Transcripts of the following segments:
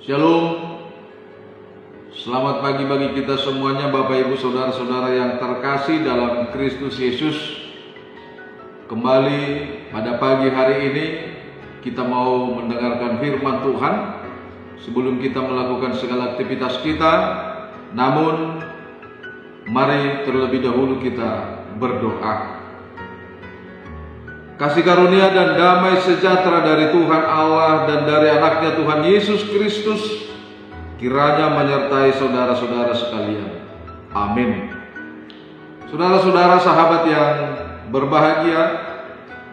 Shalom. Selamat pagi bagi kita semuanya, Bapak Ibu Saudara-saudara yang terkasih dalam Kristus Yesus. Kembali pada pagi hari ini kita mau mendengarkan firman Tuhan. Sebelum kita melakukan segala aktivitas kita, namun mari terlebih dahulu kita berdoa. Kasih karunia dan damai sejahtera dari Tuhan Allah dan dari anaknya Tuhan Yesus Kristus kiranya menyertai saudara-saudara sekalian. Amin. Saudara-saudara sahabat yang berbahagia,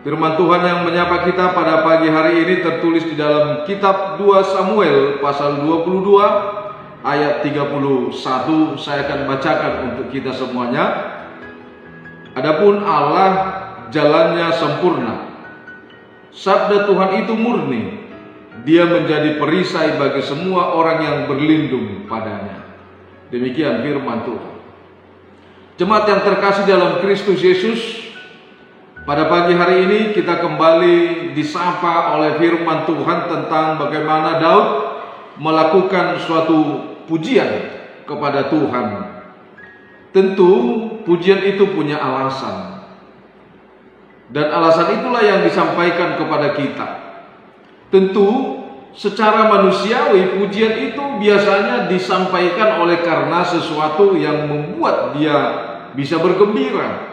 firman Tuhan yang menyapa kita pada pagi hari ini tertulis di dalam kitab 2 Samuel pasal 22 ayat 31. Saya akan bacakan untuk kita semuanya. Adapun Allah jalannya sempurna, sabda Tuhan itu murni, Dia menjadi perisai bagi semua orang yang berlindung padanya. Demikian firman Tuhan. Jemaat yang terkasih dalam Kristus Yesus, pada pagi hari ini kita kembali disapa oleh firman Tuhan tentang bagaimana Daud melakukan suatu pujian kepada Tuhan. Tentu pujian itu punya alasan. Dan alasan itulah yang disampaikan kepada kita. Tentu secara manusiawi pujian itu biasanya disampaikan oleh karena sesuatu yang membuat dia bisa bergembira.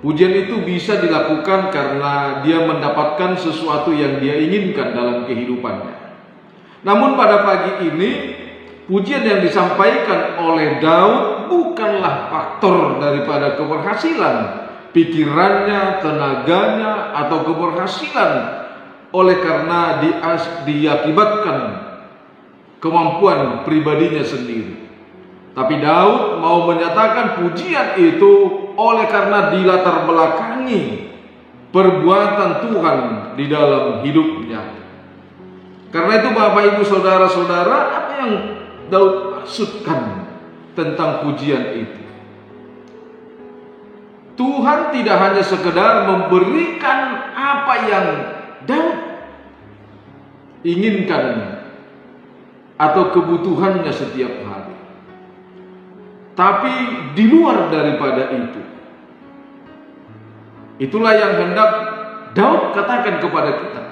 Pujian itu bisa dilakukan karena dia mendapatkan sesuatu yang dia inginkan dalam kehidupannya. Namun pada pagi ini pujian yang disampaikan oleh Daud bukanlah faktor daripada keberhasilan pikirannya, tenaganya, atau keberhasilan oleh karena diakibatkan kemampuan pribadinya sendiri. Tapi Daud mau menyatakan pujian itu oleh karena dilatar belakangi perbuatan Tuhan di dalam hidupnya. Karena itu Bapak Ibu Saudara-saudara, apa yang Daud maksudkan tentang pujian itu? Tuhan tidak hanya sekedar memberikan apa yang Daud inginkan atau kebutuhannya setiap hari, tapi di luar daripada itu. Itulah yang hendak Daud katakan kepada kita.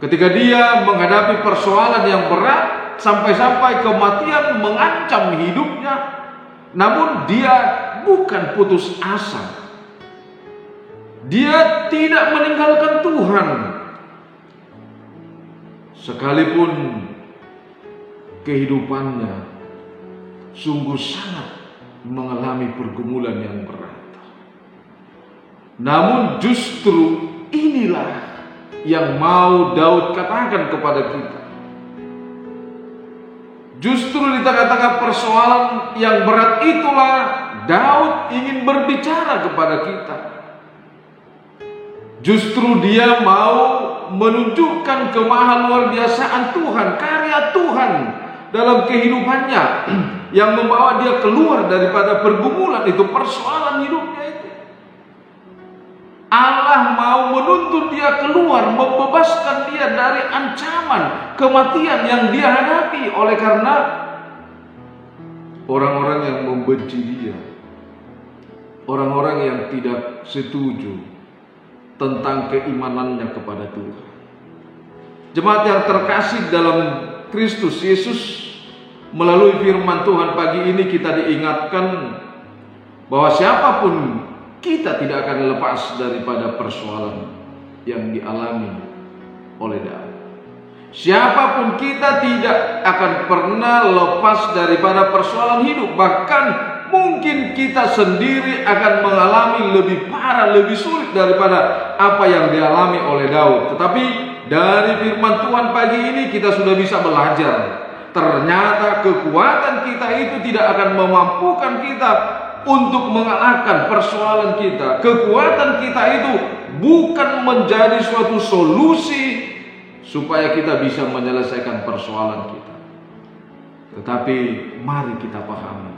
Ketika dia menghadapi persoalan yang berat, sampai-sampai kematian mengancam hidupnya, namun dia bukan putus asa. Dia tidak meninggalkan Tuhan, sekalipun kehidupannya sungguh sangat mengalami pergumulan yang berat. Namun justru inilah yang mau Daud katakan kepada kita. Justru di tengah-tengah persoalan yang berat itulah Daud ingin berbicara kepada kita. Justru dia mau menunjukkan kemahan luar biasaan Tuhan, karya Tuhan dalam kehidupannya yang membawa dia keluar daripada pergumulan itu, persoalan hidupnya itu. Allah mau menuntut dia keluar, membebaskan dia dari ancaman kematian yang dia hadapi oleh karena orang-orang yang membenci dia, orang-orang yang tidak setuju tentang keimanannya kepada Tuhan. Jemaat yang terkasih dalam Kristus Yesus, melalui firman Tuhan pagi ini kita diingatkan bahwa siapapun kita tidak akan lepas daripada persoalan yang dialami oleh Daud. Siapapun kita tidak akan pernah lepas daripada persoalan hidup. Bahkan mungkin kita sendiri akan mengalami lebih parah, lebih sulit daripada apa yang dialami oleh Daud. Tetapi dari firman Tuhan pagi ini kita sudah bisa belajar. Ternyata kekuatan kita itu tidak akan memampukan kita untuk mengalahkan persoalan kita. Kekuatan kita itu bukan menjadi suatu solusi supaya kita bisa menyelesaikan persoalan kita. Tetapi mari kita pahami,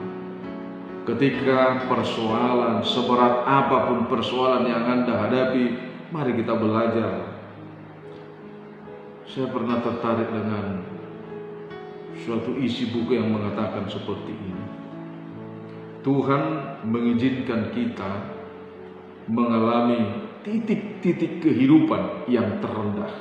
ketika persoalan seberat apapun persoalan yang Anda hadapi, mari kita belajar. Saya pernah tertarik dengan suatu isi buku yang mengatakan seperti ini. Tuhan mengizinkan kita mengalami titik-titik kehidupan yang terendah.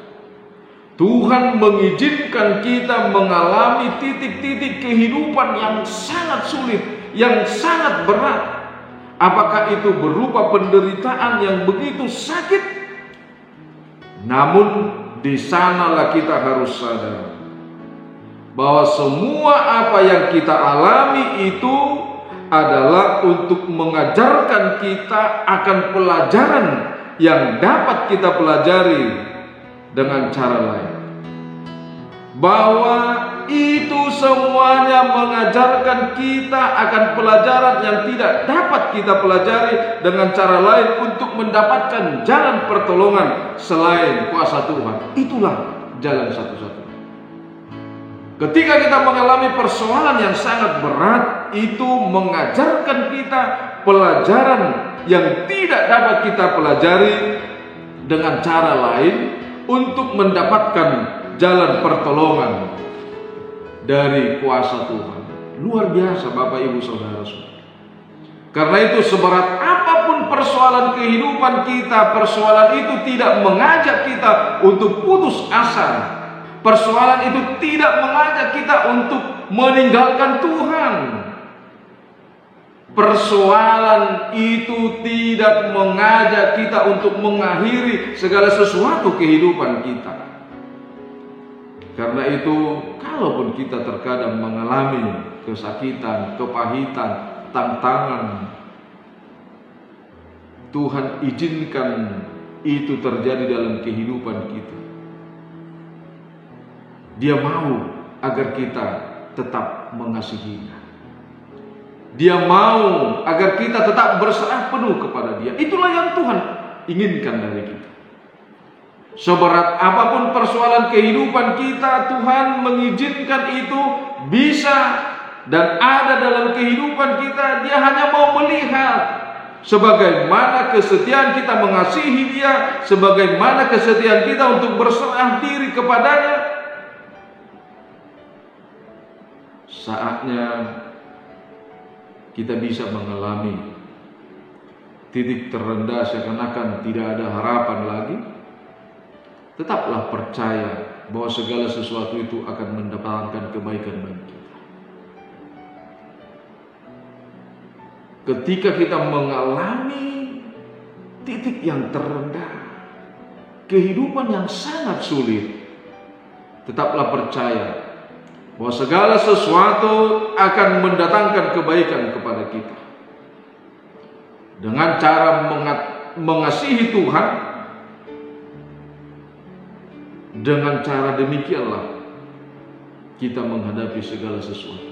Tuhan mengizinkan kita mengalami titik-titik kehidupan yang sangat sulit, yang sangat berat. Apakah itu berupa penderitaan yang begitu sakit? Namun di sanalah kita harus sadar bahwa semua apa yang kita alami itu adalah untuk mengajarkan kita akan pelajaran yang dapat kita pelajari dengan cara lain. Bahwa itu semuanya mengajarkan kita akan pelajaran yang tidak dapat kita pelajari dengan cara lain untuk mendapatkan jalan pertolongan selain kuasa Tuhan. Itulah jalan satu-satunya. Ketika kita mengalami persoalan yang sangat berat, itu mengajarkan kita pelajaran yang tidak dapat kita pelajari dengan cara lain untuk mendapatkan jalan pertolongan dari kuasa Tuhan. Luar biasa Bapak Ibu Saudara-saudara. Karena itu seberat apapun persoalan kehidupan kita, persoalan itu tidak mengajak kita untuk putus asa. Persoalan itu tidak mengajak kita untuk meninggalkan Tuhan. Persoalan itu tidak mengajak kita untuk mengakhiri segala sesuatu kehidupan kita. Karena itu, kalaupun kita terkadang mengalami kesakitan, kepahitan, tantangan, Tuhan izinkan itu terjadi dalam kehidupan kita. Dia mau agar kita tetap mengasihinya. Dia mau agar kita tetap berserah penuh kepada Dia. Itulah yang Tuhan inginkan dari kita. Seberat apapun persoalan kehidupan kita, Tuhan mengizinkan itu bisa dan ada dalam kehidupan kita. Dia hanya mau melihat sebagaimana kesetiaan kita mengasihi Dia, sebagaimana kesetiaan kita untuk berserah diri kepadanya. Saatnya kita bisa mengalami titik terendah seakan-akan tidak ada harapan lagi. Tetaplah percaya bahwa segala sesuatu itu akan mendatangkan kebaikan bagi kita. Ketika kita mengalami titik yang terendah, kehidupan yang sangat sulit, tetaplah percaya bahwa segala sesuatu akan mendatangkan kebaikan kepada kita. Dengan cara mengasihi Tuhan, dengan cara demikianlah kita menghadapi segala sesuatu.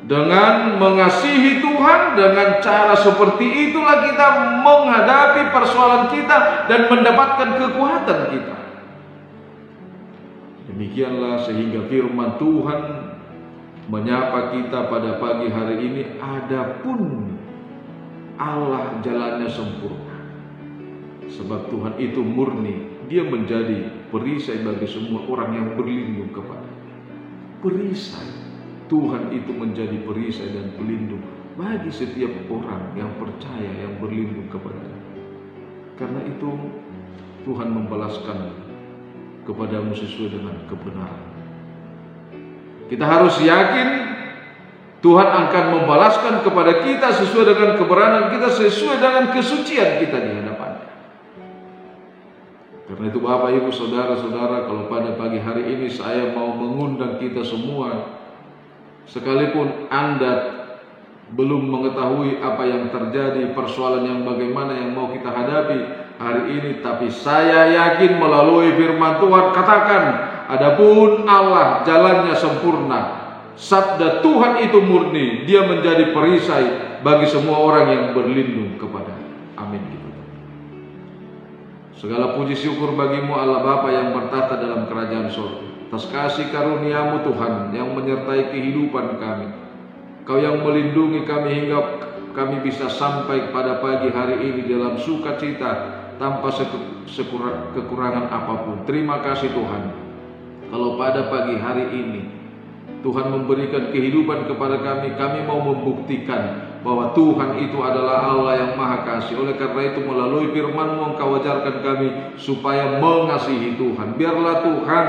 Dengan mengasihi Tuhan, dengan cara seperti itulah kita menghadapi persoalan kita dan mendapatkan kekuatan kita. Demikianlah sehingga firman Tuhan menyapa kita pada pagi hari ini. Adapun Allah jalannya sempurna, sebab Tuhan itu murni. Dia menjadi perisai bagi semua orang yang berlindung kepada. Perisai, Tuhan itu menjadi perisai dan pelindung bagi setiap orang yang percaya, yang berlindung kepada-Nya. Karena itu Tuhan membalaskan kepadamu sesuai dengan kebenaran. Kita harus yakin Tuhan akan membalaskan kepada kita sesuai dengan kebenaran kita, sesuai dengan kesucian kita di hadapan-Nya. Karena itu Bapak Ibu Saudara-saudara, kalau pada pagi hari ini saya mau mengundang kita semua, sekalipun Anda belum mengetahui apa yang terjadi, persoalan yang bagaimana yang mau kita hadapi hari ini, tapi saya yakin melalui firman Tuhan katakan, adapun Allah jalannya sempurna, sabda Tuhan itu murni, Dia menjadi perisai bagi semua orang yang berlindung kepada-Nya. Amin. Segala puji syukur bagimu Allah Bapa yang bertata dalam kerajaan surga, atas kasih karuniamu Tuhan yang menyertai kehidupan kami. Kau yang melindungi kami hingga kami bisa sampai pada pagi hari ini dalam sukacita tanpa kekurangan apapun. Terima kasih Tuhan. Kalau pada pagi hari ini Tuhan memberikan kehidupan kepada kami, kami mau membuktikan bahwa Tuhan itu adalah Allah yang Maha Kasih. Oleh karena itu melalui firman-Mu Engkau ajarkan kami supaya mengasihi Tuhan. Biarlah Tuhan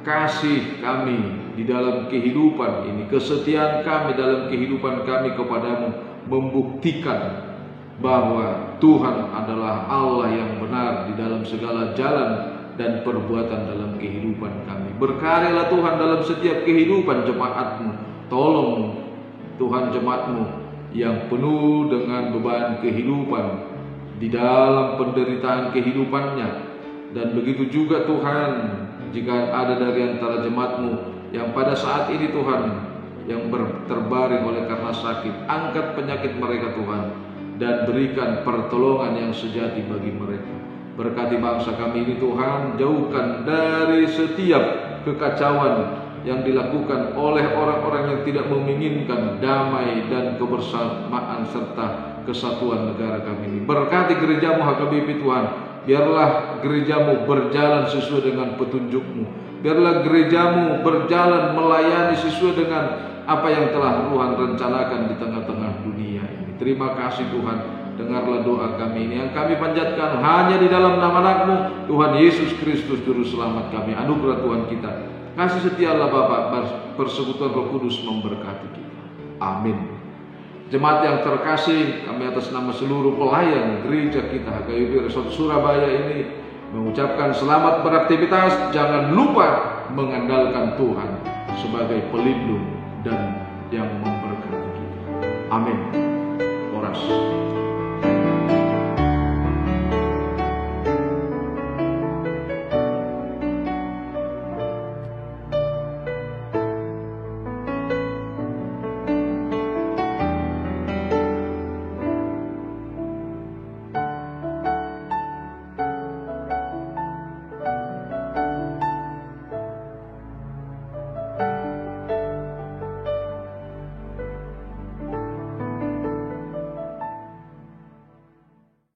kasih kami di dalam kehidupan ini, kesetiaan kami dalam kehidupan kami kepadamu membuktikan bahwa Tuhan adalah Allah yang benar di dalam segala jalan dan perbuatan dalam kehidupan kami. Berkaryalah Tuhan dalam setiap kehidupan jemaat-Mu. Tolong Tuhan jemaat-Mu yang penuh dengan beban kehidupan di dalam penderitaan kehidupannya. Dan begitu juga Tuhan, jika ada dari antara jemaat-Mu yang pada saat ini Tuhan yang terbaring oleh karena sakit, angkat penyakit mereka Tuhan, dan berikan pertolongan yang sejati bagi mereka. Berkati bangsa kami ini Tuhan, jauhkan dari setiap kekacauan yang dilakukan oleh orang-orang yang tidak menginginkan damai dan kebersamaan serta kesatuan negara kami ini. Berkati gereja-Mu HKBP Tuhan, biarlah gereja-Mu berjalan sesuai dengan petunjuk-Mu. Biarlah gereja-Mu berjalan melayani sesuai dengan apa yang telah Tuhan rencanakan di tengah-tengah dunia ini. Terima kasih Tuhan. Dengarlah doa kami ini yang kami panjatkan hanya di dalam nama Anak-Mu Tuhan Yesus Kristus Juru Selamat kami. Anugerah Tuhan kita, kasih setialah Bapa, persekutuan Roh Kudus memberkati kita. Amin. Jemaat yang terkasih, kami atas nama seluruh pelayan gereja kita HKBP Resort Surabaya ini mengucapkan selamat beraktivitas. Jangan lupa mengandalkan Tuhan sebagai pelindung dan yang memberkati kita. Amin. Oras.